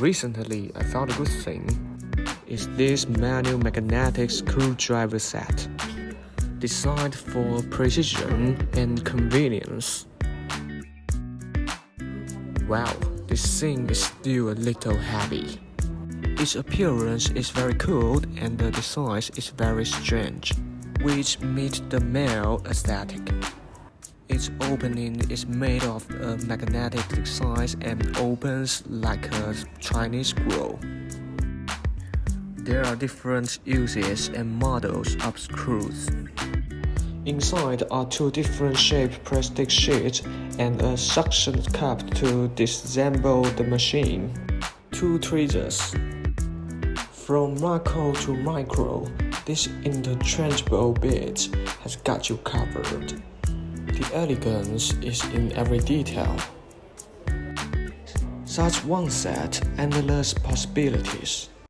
Recently, I found a good thing. It's this manual magnetic screwdriver set, designed for precision and convenience. Wow, this thing is still a little heavy. Its appearance is very cool and the design is very strange, which meets the male aesthetic. Its opening is made of a magnetic design and opens like a Chinese scroll. There are different uses and models of screws. Inside are two different shaped plastic sheets and a suction cup to disassemble the machine. Two tweezers. From macro to micro, this interchangeable bit has got you covered. The elegance is in every detail. Such one set, endless possibilities.